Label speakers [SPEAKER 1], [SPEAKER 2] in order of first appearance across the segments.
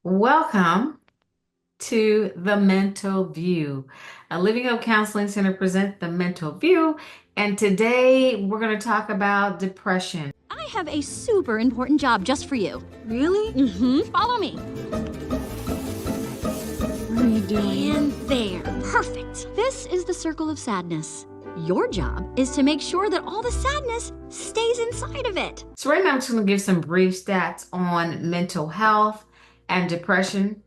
[SPEAKER 1] Welcome to The Mental View. A Living Hope Counseling Center presents The Mental View, and today we're going to talk about depression.
[SPEAKER 2] I have a super important job just for you. Really? Follow me.
[SPEAKER 3] What are you doing?
[SPEAKER 2] And there. Perfect. This is the circle of sadness. Your job is to make sure that all the sadness stays inside of it.
[SPEAKER 1] So, right now, I'm just going to give some brief stats on mental health and depression.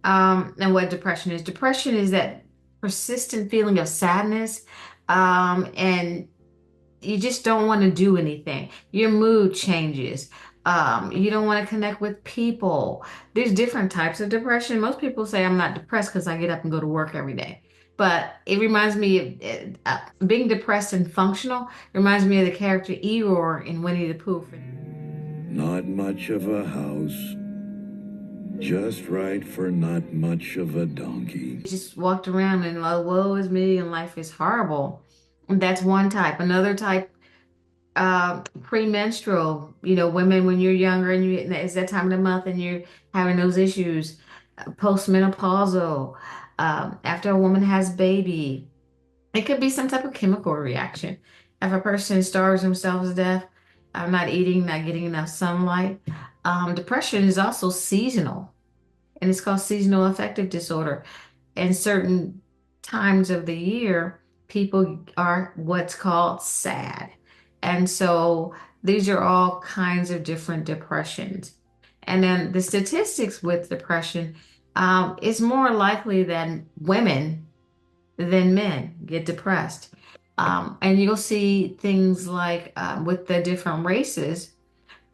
[SPEAKER 1] And what depression is. Depression is that persistent feeling of sadness, and you just don't want to do anything. Your mood changes. You don't want to connect with people. There's different types of depression. Most people say I'm not depressed because I get up and go to work every day. But it reminds me of being depressed and functional. Reminds me of the character Eeyore in Winnie the Pooh.
[SPEAKER 4] Not much of a house, just right for not much of a donkey.
[SPEAKER 1] Just walked around and like, woe is me, and life is horrible. And that's one type. Another type, premenstrual, women when you're younger and it's that time of the month and you're having those issues, postmenopausal, after a woman has baby. It could be some type of chemical reaction. If a person starves themselves to death, not eating, not getting enough sunlight. Depression is also seasonal, and it's called seasonal affective disorder. And certain times of the year, people are what's called sad. And so these are all kinds of different depressions. And then the statistics with depression, is more likely that women than men get depressed. And you'll see things like, with the different races,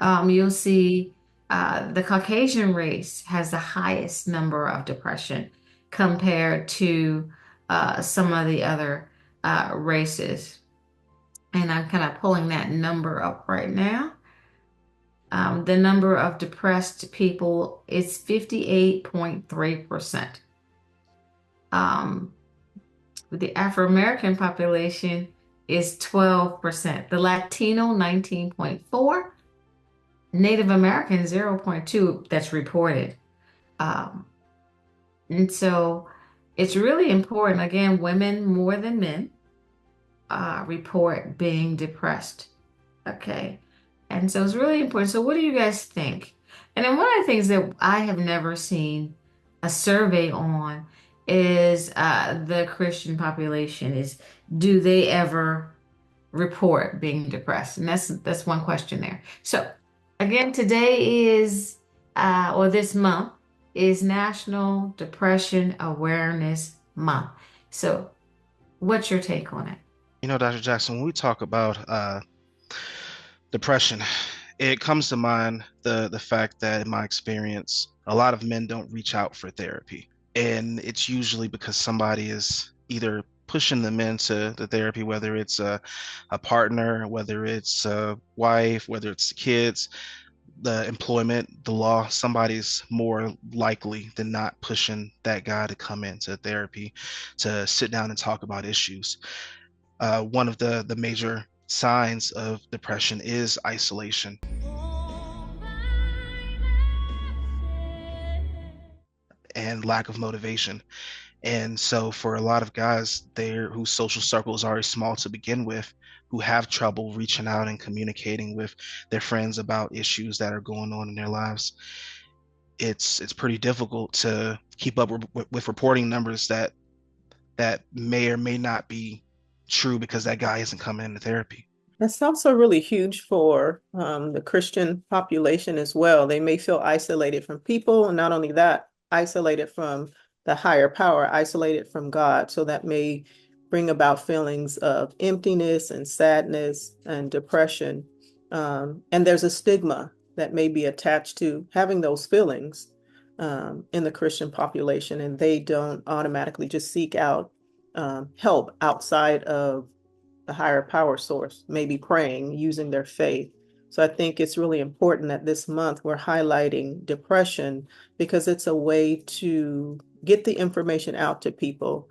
[SPEAKER 1] you'll see the Caucasian race has the highest number of depression compared to some of the other races. And I'm kind of pulling that number up right now. The number of depressed people is 58.3%. The Afro-American population is 12%. The Latino, 19.4%. Native American, 0.2% that's reported. Um, and so it's really important. Again, women more than men report being depressed. Okay. And so it's really important. So what do you guys think? And then one of the things that I have never seen a survey on is the Christian population is, do they ever report being depressed? And that's one question there. So again, today is or this month is National Depression Awareness Month. So what's your take on it?
[SPEAKER 5] Dr. Jackson, when we talk about depression, it comes to mind the fact that in my experience, a lot of men don't reach out for therapy. And it's usually because somebody is either pushing them into the therapy, whether it's a partner, whether it's a wife, whether it's the kids, the employment, the law. Somebody's more likely than not pushing that guy to come into therapy, to sit down and talk about issues. One of the major signs of depression is isolation. And lack of motivation. And so for a lot of guys there whose social circle is already small to begin with, who have trouble reaching out and communicating with their friends about issues that are going on in their lives, it's pretty difficult to keep up with reporting numbers that may or may not be true because that guy isn't coming into therapy.
[SPEAKER 3] That's also really huge for the Christian population as well. They may feel isolated from people, and not only that, isolated from the higher power, isolated from God. So that may bring about feelings of emptiness and sadness and depression. And there's a stigma that may be attached to having those feelings in the Christian population, and they don't automatically just seek out help outside of the higher power source, maybe praying, using their faith. So I think it's really important that this month we're highlighting depression because it's a way to get the information out to people,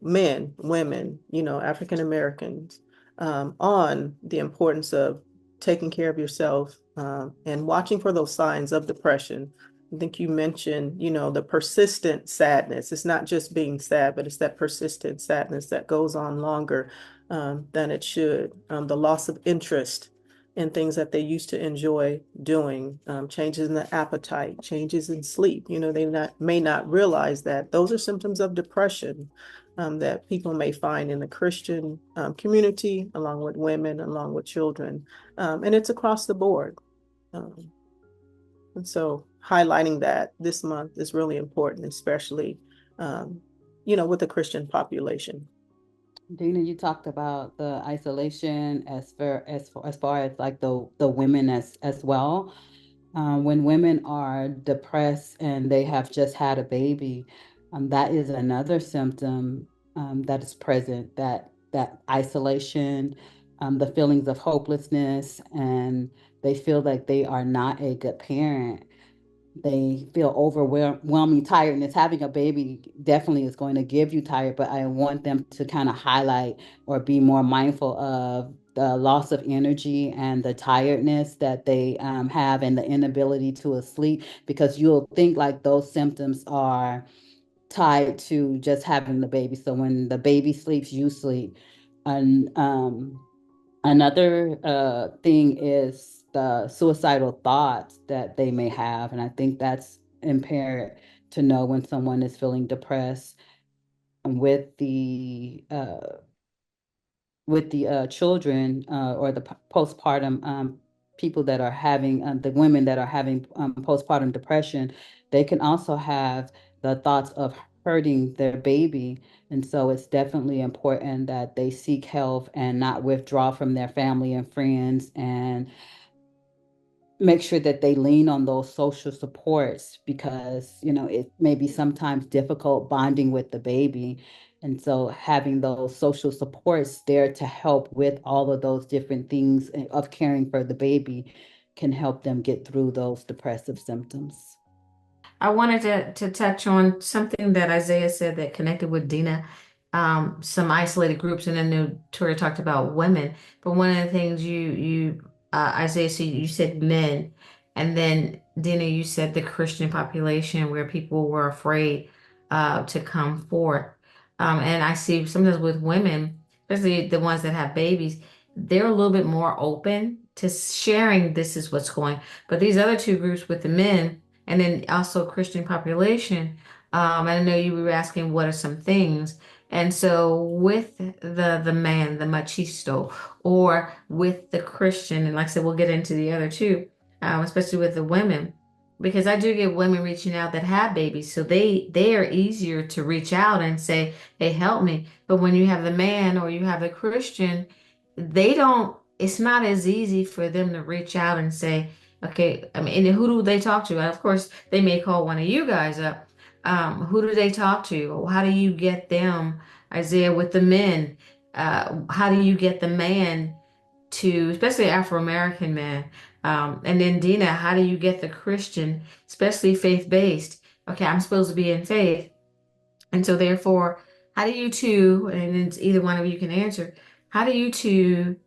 [SPEAKER 3] men, women, African Americans, on the importance of taking care of yourself and watching for those signs of depression I think you mentioned, the persistent sadness. It's not just being sad, but it's that persistent sadness that goes on longer than it should. The loss of interest in things that they used to enjoy doing, changes in the appetite, changes in sleep. They may not realize that those are symptoms of depression that people may find in the Christian community, along with women, along with children. And it's across the board. Um, and so highlighting that this month is really important, especially, with the Christian population.
[SPEAKER 6] Dina, you talked about the isolation as far as like the women as well. When women are depressed and they have just had a baby, that is another symptom that is present. That isolation, the feelings of hopelessness, and they feel like they are not a good parent. They feel overwhelming tiredness. Having a baby definitely is going to give you tired, but I want them to kind of highlight or be more mindful of the loss of energy and the tiredness that they have and the inability to sleep, because you'll think like those symptoms are tied to just having the baby. So when the baby sleeps, you sleep. And another thing is the suicidal thoughts that they may have. And I think that's impaired to know when someone is feeling depressed. With the children or the postpartum people that are having the women that are having postpartum depression, they can also have the thoughts of hurting their baby. And so it's definitely important that they seek help and not withdraw from their family and friends, and make sure that they lean on those social supports, because it may be sometimes difficult bonding with the baby. And so having those social supports there to help with all of those different things of caring for the baby can help them get through those depressive symptoms.
[SPEAKER 1] I wanted to touch on something that Isaiah said that connected with Dina, some isolated groups, and then Tori talked about women. But one of the things Isaiah, so you said men, and then Dina, you said the Christian population where people were afraid to come forth. And I see sometimes with women, especially the ones that have babies, they're a little bit more open to sharing this is what's going. But these other two groups with the men and then also Christian population. I know you were asking what are some things. And so with the man, the machisto, or with the Christian, and like I said, we'll get into the other two, especially with the women, because I do get women reaching out that have babies, so they are easier to reach out and say, "Hey, help me." But when you have the man or you have the Christian, they don't. It's not as easy for them to reach out and say, okay, I mean, and who do they talk to? And of course, they may call one of you guys up. Who do they talk to? How do you get them, Isaiah, with the men? How do you get the man to, especially Afro-American man? And then Dina, how do you get the Christian, especially faith-based? Okay, I'm supposed to be in faith. And so therefore, how do you two, and it's either one of you can answer, how do you two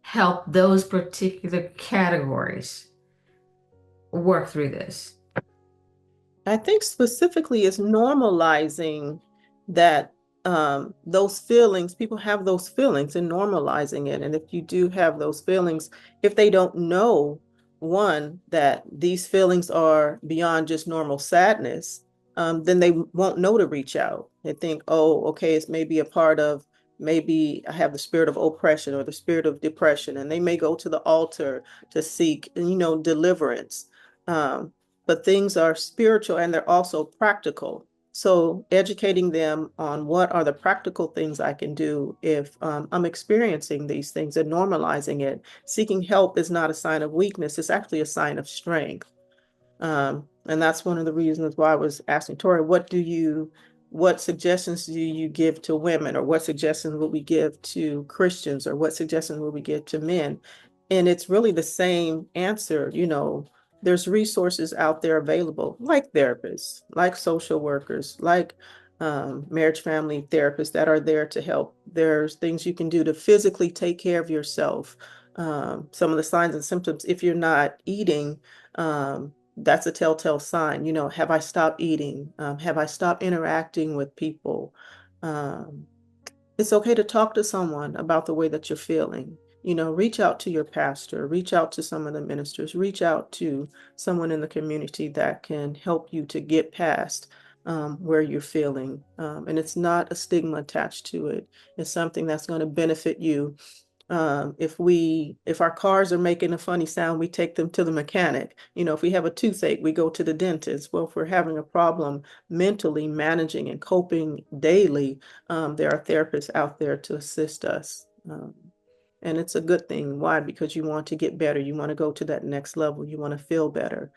[SPEAKER 1] help those particular categories work through this?
[SPEAKER 3] I think specifically is normalizing that those feelings, people have those feelings, and normalizing it. And if you do have those feelings, if they don't know, one, that these feelings are beyond just normal sadness, then they won't know to reach out. They think, oh, okay, it's maybe a part of, maybe I have the spirit of oppression or the spirit of depression, and they may go to the altar to seek, deliverance. But things are spiritual and they're also practical. So educating them on what are the practical things I can do if I'm experiencing these things, and normalizing it. Seeking help is not a sign of weakness, it's actually a sign of strength. And that's one of the reasons why I was asking Tori, what suggestions do you give to women, or what suggestions will we give to Christians, or what suggestions will we give to men? And it's really the same answer. There's resources out there available, like therapists, like social workers, like marriage family therapists that are there to help. There's things you can do to physically take care of yourself. Some of the signs and symptoms, if you're not eating that's a telltale sign. Have I stopped eating? Have I stopped interacting with people? Um, it's okay to talk to someone about the way that you're feeling. Reach out to your pastor, reach out to some of the ministers, reach out to someone in the community that can help you to get past where you're feeling. And it's not a stigma attached to it. It's something that's going to benefit you. If our cars are making a funny sound, we take them to the mechanic. If we have a toothache, we go to the dentist. Well, if we're having a problem mentally managing and coping daily, there are therapists out there to assist us. And it's a good thing. Why? Because you want to get better. You want to go to that next level. You want to feel better.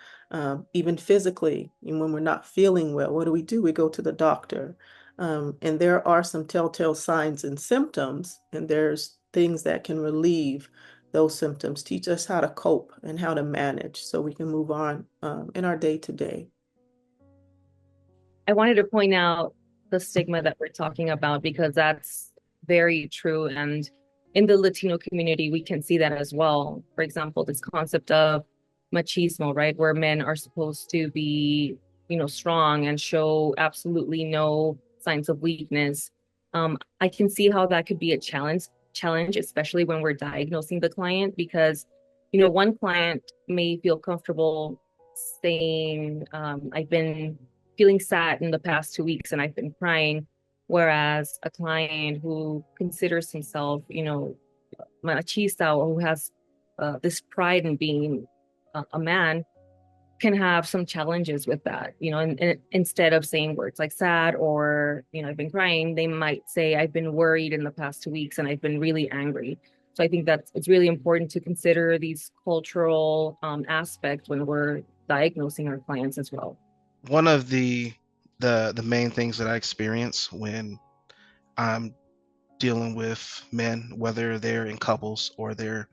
[SPEAKER 3] Even physically, and when we're not feeling well, what do? We go to the doctor. And there are some telltale signs and symptoms, and there's things that can relieve those symptoms, teach us how to cope and how to manage so we can move on in our day to day.
[SPEAKER 7] I wanted to point out the stigma that we're talking about because that's very true. And in the Latino community, we can see that as well. For example, this concept of machismo, right? Where men are supposed to be, strong and show absolutely no signs of weakness. I can see how that could be a challenge, especially when we're diagnosing the client, because, one client may feel comfortable saying, I've been feeling sad in the past 2 weeks and I've been crying. Whereas a client who considers himself, machista, or who has this pride in being a man, can have some challenges with that, and instead of saying words like sad or, I've been crying, they might say, I've been worried in the past 2 weeks and I've been really angry. So I think that it's really important to consider these cultural aspects when we're diagnosing our clients as well.
[SPEAKER 5] One of the main things that I experience when I'm dealing with men, whether they're in couples or they're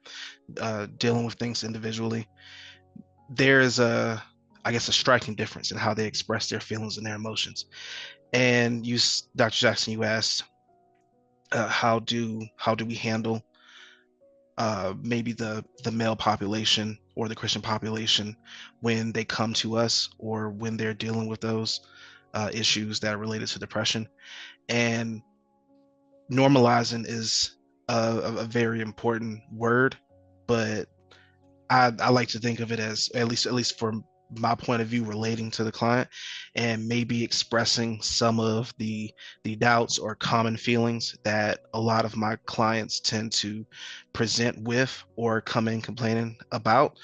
[SPEAKER 5] dealing with things individually, there's a striking difference in how they express their feelings and their emotions. And Dr. Jackson, you asked, how do we handle maybe the male population or the Christian population when they come to us or when they're dealing with those issues that are related to depression. And normalizing is a very important word, but I like to think of it as, at least from my point of view, relating to the client and maybe expressing some of the doubts or common feelings that a lot of my clients tend to present with or come in complaining about.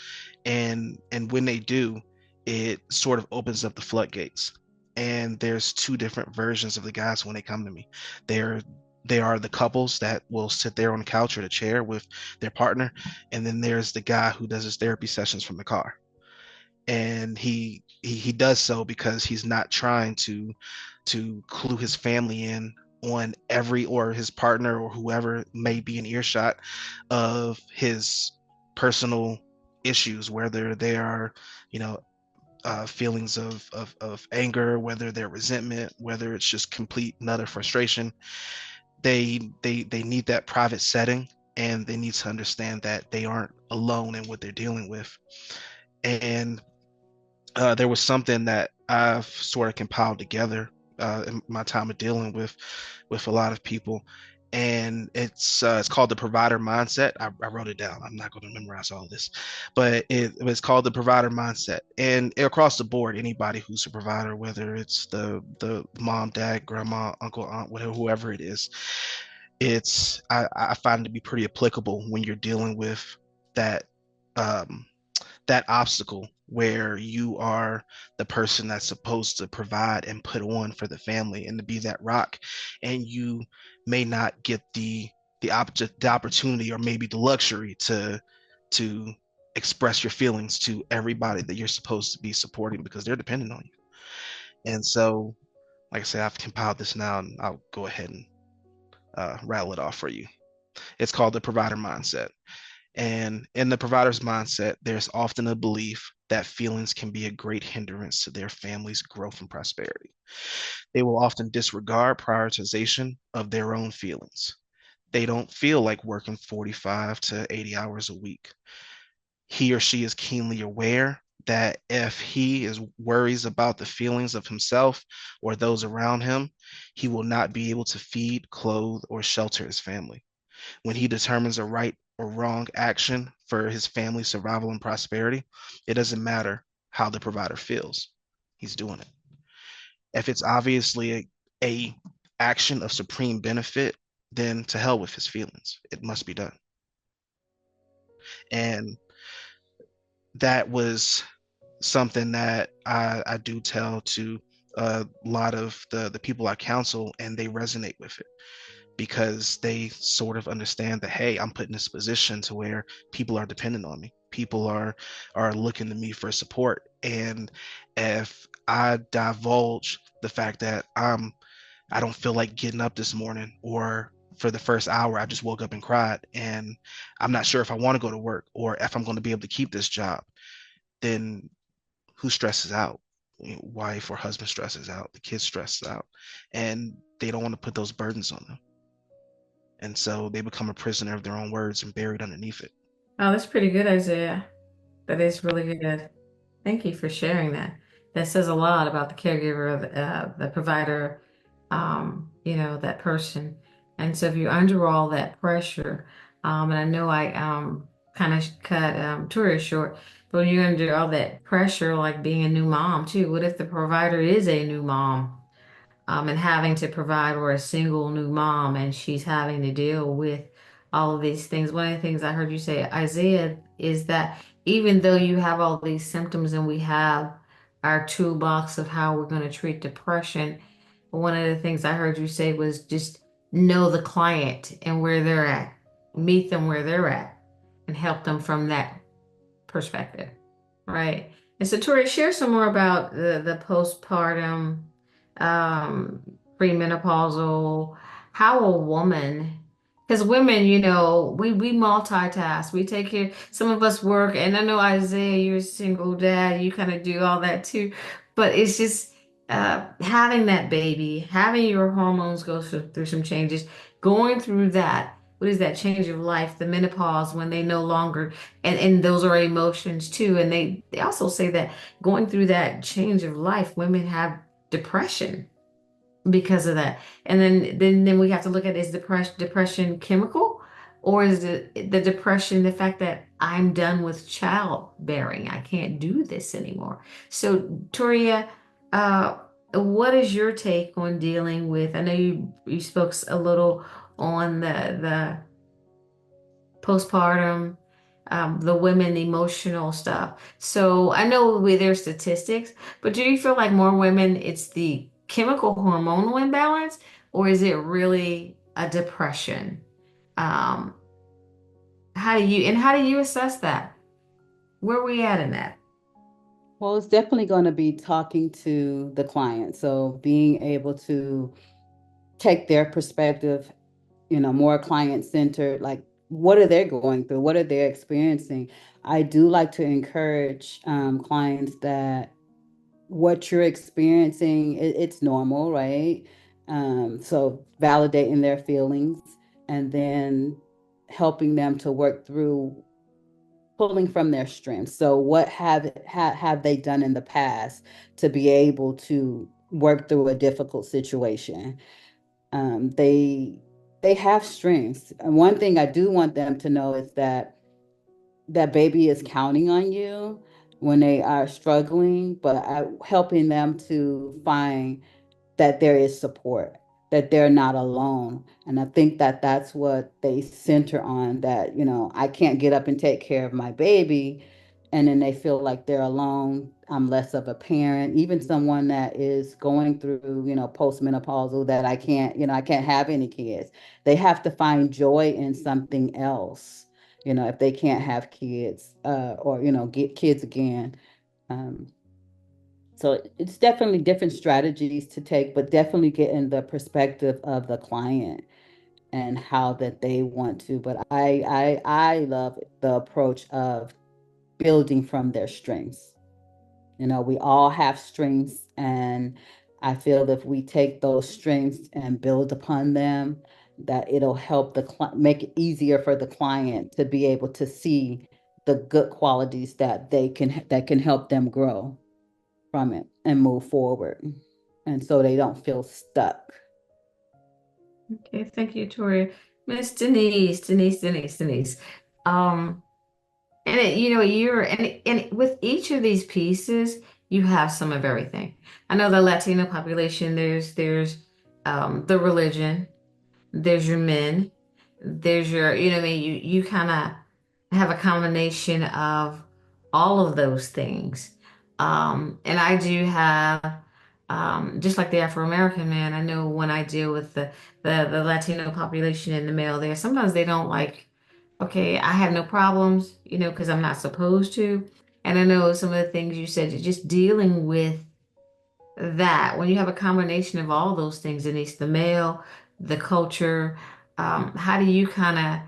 [SPEAKER 5] And when they do, it sort of opens up the floodgates. And there's two different versions of the guys when they come to me. They are the couples that will sit there on the couch or the chair with their partner, and then there's the guy who does his therapy sessions from the car. And he does so because he's not trying to clue his family in on or his partner or whoever may be in earshot of his personal issues, whether they are, feelings of anger, whether they're resentment, whether it's just complete and utter frustration. They need that private setting, and they need to understand that they aren't alone in what they're dealing with. And there was something that I've sort of compiled together in my time of dealing with a lot of people, and it's called the provider mindset. I wrote it down. I'm not going to memorize all of this, but it was called the provider mindset. And across the board, anybody who's a provider, whether it's the mom, dad, grandma, uncle, aunt, whatever, whoever it is, I find it to be pretty applicable when you're dealing with that that obstacle where you are the person that's supposed to provide and put on for the family and to be that rock, and you may not get the opportunity or maybe the luxury to express your feelings to everybody that you're supposed to be supporting because they're dependent on you. And so, like I said, I've compiled this now, and I'll go ahead and rattle it off for you. It's called the provider mindset. And in the provider's mindset, there's often a belief that feelings can be a great hindrance to their family's growth and prosperity. They will often disregard prioritization of their own feelings. They don't feel like working 45 to 80 hours a week. He or she is keenly aware that if he is worries about the feelings of himself or those around him, he will not be able to feed, clothe, or shelter his family. When he determines a right or wrong action for his family's survival and prosperity, it doesn't matter how the provider feels. He's doing it. If it's obviously a action of supreme benefit, then to hell with his feelings. It must be done. And that was something that I do tell to a lot of the people I counsel, and they resonate with it because they sort of understand that, hey, I'm put in this position to where people are dependent on me. People are looking to me for support. And if I divulge the fact that I don't feel like getting up this morning, or for the first hour I just woke up and cried and I'm not sure if I want to go to work or if I'm going to be able to keep this job, then who stresses out? Wife or husband stresses out, the kids stresses out, and they don't want to put those burdens on them. And so they become a prisoner of their own words and buried underneath it.
[SPEAKER 1] Oh, that's pretty good, Isaiah. That is really good. Thank you for sharing that. That says a lot about the caregiver, the provider, that person. And so if you're under all that pressure, and I know I kind of cut Tori short, but when you're under all that pressure, like being a new mom too, what if the provider is a new mom? And having to provide or a single new mom and she's having to deal with all of these things. One of the things I heard you say, Isaiah, is that even though you have all these symptoms and we have our toolbox of how we're going to treat depression, one of the things I heard you say was just know the client and where they're at, meet them where they're at, and help them from that perspective, right? And so, Tori, share some more about the postpartum, um, premenopausal, how a woman, because women, we multitask, we take care. Some of us work, and I know Isaiah, you're a single dad, you kind of do all that too, but it's just having that baby, having your hormones go through some changes, going through that. What is that change of life, the menopause when they no longer, and those are emotions too. And they also say that going through that change of life, women have depression because of that. And then we have to look at, is depression chemical, or is the depression the fact that I'm done with childbearing? I can't do this anymore. So Toria, uh, what is your take on dealing with? I know you spoke a little on the postpartum, the women emotional stuff. So I know there's statistics, but do you feel like more women, it's the chemical hormonal imbalance, or is it really a depression? Um, how do you assess that? Where are we at in that?
[SPEAKER 6] Well, it's definitely going to be talking to the client. So being able to take their perspective, more client centered, like what are they going through? What are they experiencing? I do like to encourage clients that what you're experiencing, it's normal, right? So validating their feelings and then helping them to work through pulling from their strengths. So what have they done in the past to be able to work through a difficult situation? They have strengths. And one thing I do want them to know is that baby is counting on you when they are struggling, but helping them to find that there is support, that they're not alone. And I think that that's what they center on, that, I can't get up and take care of my baby. And then they feel like they're alone. I'm less of a parent, even someone that is going through, postmenopausal, that I can't have any kids. They have to find joy in something else, if they can't have kids, or, get kids again. Um, so it's definitely different strategies to take, but definitely get in the perspective of the client and how that they want to. But I love the approach of building from their strengths. We all have strengths, and I feel if we take those strengths and build upon them, that it'll help make it easier for the client to be able to see the good qualities that can help them grow from it and move forward. And so they don't feel stuck.
[SPEAKER 1] Okay, thank you, Toria. Miss Denise. Um, and with each of these pieces, you have some of everything. I know the Latino population, there's the religion, there's your men, there's your, you know what I mean, you kind of have a combination of all of those things. And I do have just like the Afro-American man, I know when I deal with the Latino population and the male there, sometimes they don't like, okay, I have no problems, because I'm not supposed to. And I know some of the things you said, you're just dealing with that when you have a combination of all those things, Denise, the male, the culture, how do you kind of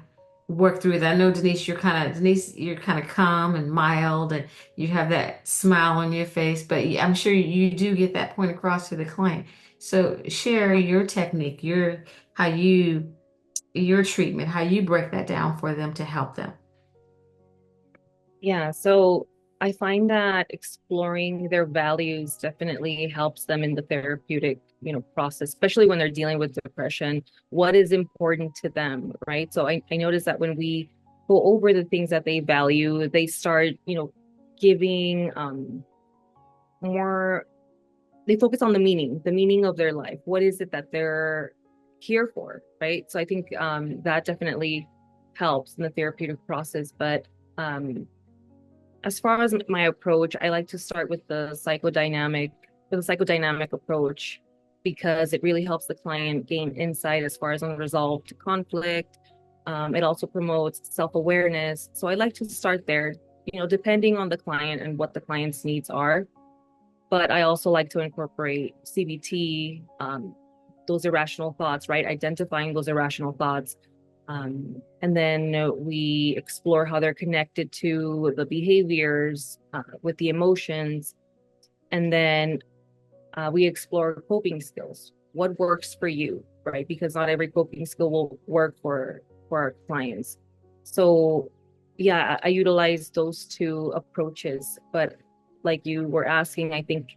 [SPEAKER 1] work through that? I know Denise, you're kind of calm and mild, and you have that smile on your face, but I'm sure you do get that point across to the client. So share your technique, your treatment, how you break that down for them to help them.
[SPEAKER 7] Yeah, so I find that exploring their values definitely helps them in the therapeutic, process, especially when they're dealing with depression. What is important to them, right? So I notice that when we go over the things that they value, they start, giving more, they focus on the meaning of their life. What is it that they're here for, right? So I think that definitely helps in the therapeutic process. But as far as my approach, I like to start with the psychodynamic approach, because it really helps the client gain insight as far as unresolved conflict. It also promotes self-awareness. So I like to start there, depending on the client and what the client's needs are. But I also like to incorporate CBT, those irrational thoughts, right? Identifying those irrational thoughts. And then we explore how they're connected to the behaviors, with the emotions. And then we explore coping skills. What works for you, right? Because not every coping skill will work for our clients. So yeah, I utilize those two approaches. But like you were asking, I think.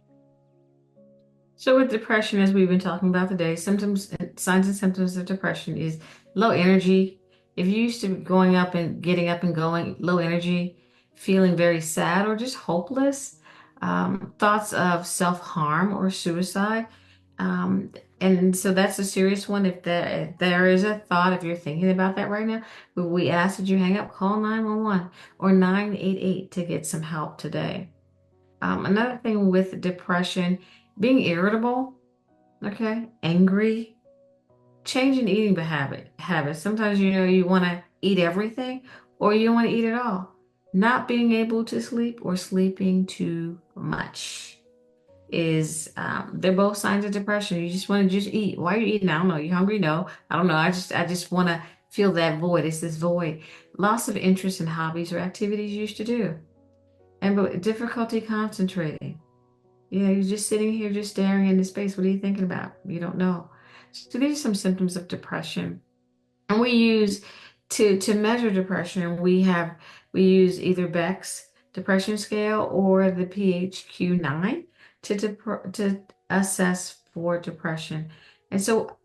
[SPEAKER 1] So with depression, as we've been talking about today, symptoms, signs and symptoms of depression is low energy. If you're used to going up and getting up and going, low energy, feeling very sad or just hopeless, thoughts of self-harm or suicide. Um, and so that's a serious one. If there is a thought, if you're thinking about that right now, we ask that you hang up, call 911 or 988 to get some help today. Another thing with depression, being irritable, okay, angry, changing eating habits. Sometimes you want to eat everything or you don't want to eat at all. Not being able to sleep or sleeping too much is they're both signs of depression. You just want to just eat. Why are you eating? I don't know. You hungry? No. I don't know. I just want to feel that void. It's this void. Loss of interest in hobbies or activities you used to do. And difficulty concentrating. You're just sitting here, just staring into space. What are you thinking about? You don't know. So these are some symptoms of depression. And we use to measure depression, we use either Beck's depression scale or the PHQ-9 to assess for depression. And so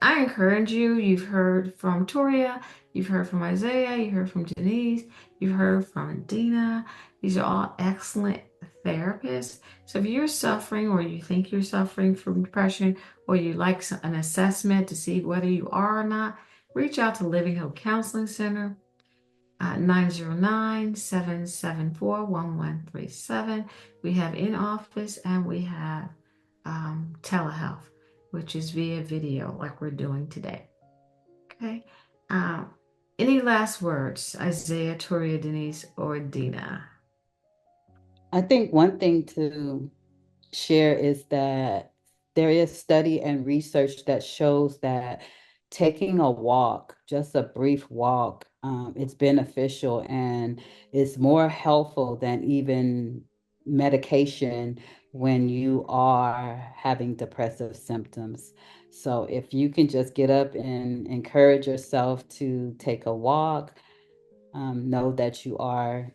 [SPEAKER 1] I encourage you, you've heard from Toria, you've heard from Isaiah, you heard from Denise, you've heard from Dina. These are all excellent therapists. So if you're suffering or you think you're suffering from depression or you like an assessment to see whether you are or not, reach out to Living Hope Counseling Center at 909-774-1137. We have in-office and we have telehealth, which is via video like we're doing today. Okay. Any last words, Isaiah, Toria, Denise, or Dina?
[SPEAKER 6] I think one thing to share is that there is study and research that shows that taking a walk, just a brief walk, it's beneficial and it's more helpful than even medication when you are having depressive symptoms. So if you can just get up and encourage yourself to take a walk, know that you are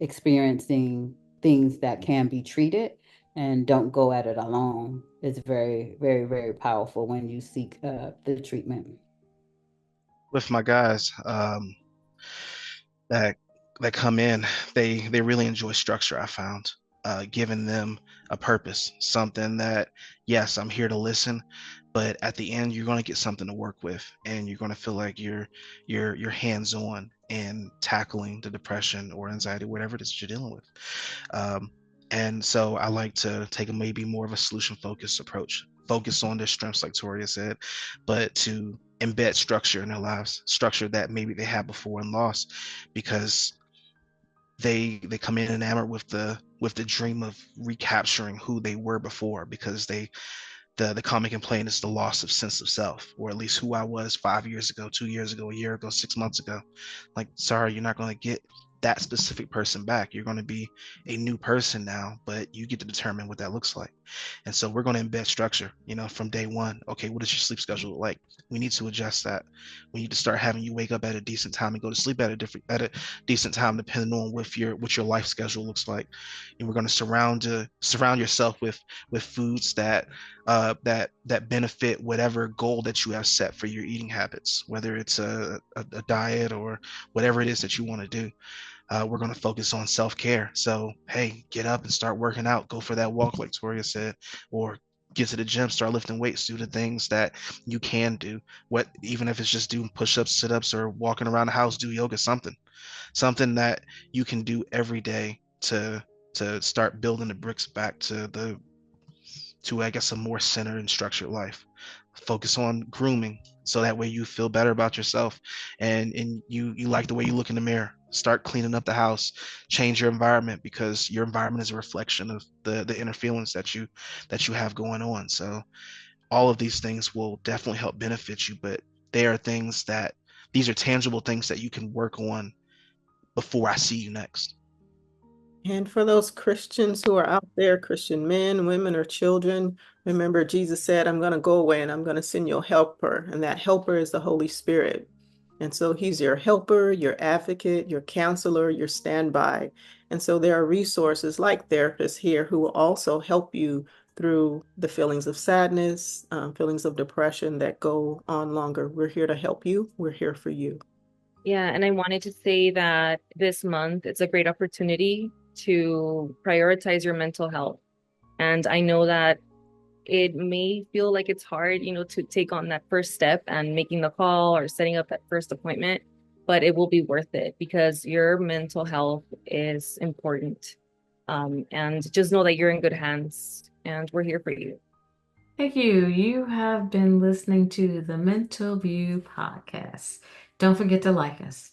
[SPEAKER 6] experiencing things that can be treated, and don't go at it alone. It's very, very, very powerful when you seek the treatment.
[SPEAKER 5] With my guys, that that come in, they really enjoy structure. I found giving them a purpose, something that, yes, I'm here to listen, but at the end you're going to get something to work with, and you're going to feel like you're hands on in tackling the depression or anxiety, whatever it is that you're dealing with. Um, and so I like to take a maybe more of a solution focused approach, focus on their strengths, like Toria said, but to embed structure in their lives, structure that maybe they had before and lost, because they come in enamored with the dream of recapturing who they were before, because the common complaint is the loss of sense of self, or at least who I was 5 years ago, 2 years ago, a year ago, 6 months ago. Like, sorry, you're not going to get that specific person back. You're going to be a new person now, but you get to determine what that looks like. And so we're going to embed structure, from day one. Okay, what does your sleep schedule look like? We need to adjust that. We need to start having you wake up at a decent time and go to sleep at a decent time, depending on what your life schedule looks like. And we're going to surround yourself with foods that benefit whatever goal that you have set for your eating habits, whether it's a diet or whatever it is that you want to do. We're going to focus on self-care. So, hey, get up and start working out. Go for that walk, like Toria said, or get to the gym, start lifting weights, do the things that you can do. Even if it's just doing push-ups, sit-ups, or walking around the house, do yoga, something that you can do every day to start building the bricks back to I guess a more centered and structured life. Focus on grooming, so that way you feel better about yourself, and you like the way you look in the mirror. Start cleaning up the house, change your environment, because your environment is a reflection of the inner feelings that you have going on. So all of these things will definitely help benefit you, but these are tangible things that you can work on before I see you next.
[SPEAKER 3] And for those Christians who are out there, Christian men, women, or children, remember Jesus said, I'm going to go away and I'm going to send you a helper. And that helper is the Holy Spirit. And so he's your helper, your advocate, your counselor, your standby. And so there are resources like therapists here who will also help you through the feelings of sadness, feelings of depression that go on longer. We're here to help you. We're here for you.
[SPEAKER 7] Yeah, and I wanted to say that this month it's a great opportunity to prioritize your mental health. And I know that it may feel like it's hard, to take on that first step and making the call or setting up that first appointment, but it will be worth it because your mental health is important. And just know that you're in good hands and we're here for you.
[SPEAKER 1] Thank you. You have been listening to the Mental View podcast. Don't forget to like us.